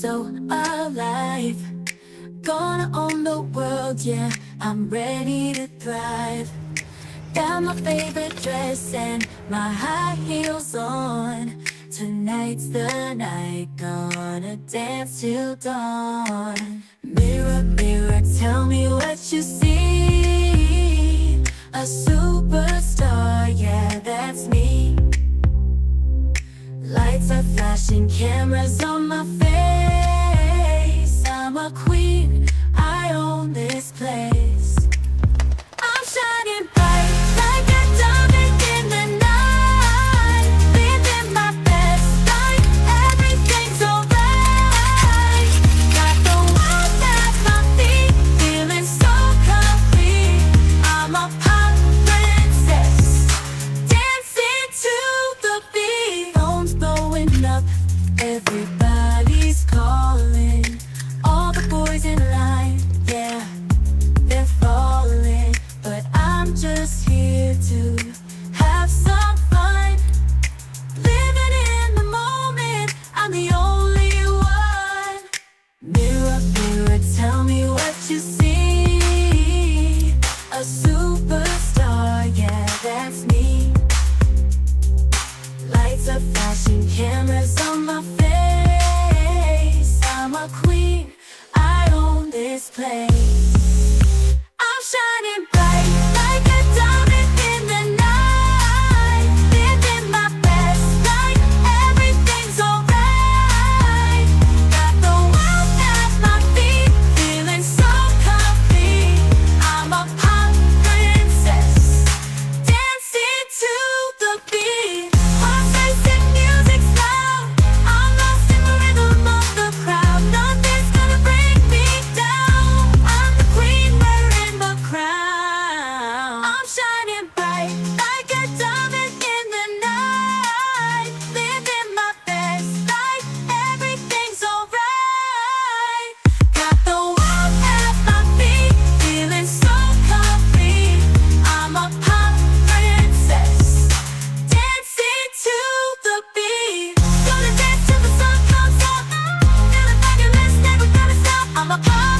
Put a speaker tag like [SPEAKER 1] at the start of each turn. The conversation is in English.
[SPEAKER 1] so alive. Gonna own the world, yeah, I'm ready to thrive. Got my favorite dress and my high heels on. Tonight's the night, gonna dance till dawn. Mirror, mirror, tell me what you see. A superstar, yeah, that's me. Lights are flashing, cameras on my face. I'm a queen, I own this place. I'm shining bright like a diamond in the night. Living my best life, everything's alright. Got the world at my feet, feeling so complete. I'm a pop princess, dancing to the beat. Phones blowing up, everybody's calling. All the boys in line, yeah, they're falling. But I'm just here to have some fun. Living in the moment, I'm the only one. Mirror, mirror, tell me what you see. A superstar, yeah, that's me. Lights are flashing, cameras on my face. I'm a queen, I own this place. I'm shining bright like a diamond in the night. Living my best life, everything's alright. Got the world at my feet, feeling so complete. I'm a pop princess, dancing to the beat. Heart racing, music's loud, I'm lost in the rhythm of the crowd. Nothing's gonna bring me down, I'm the queen wearing the crown. I'm shining bright like a diamond in the night. Living my best life, everything's alright. Got the world at my feet, feeling so complete. I'm a pop princess, dancing to the beat. Gonna dance till the sun comes up, feeling fabulous, never gonna stop. I'm a pop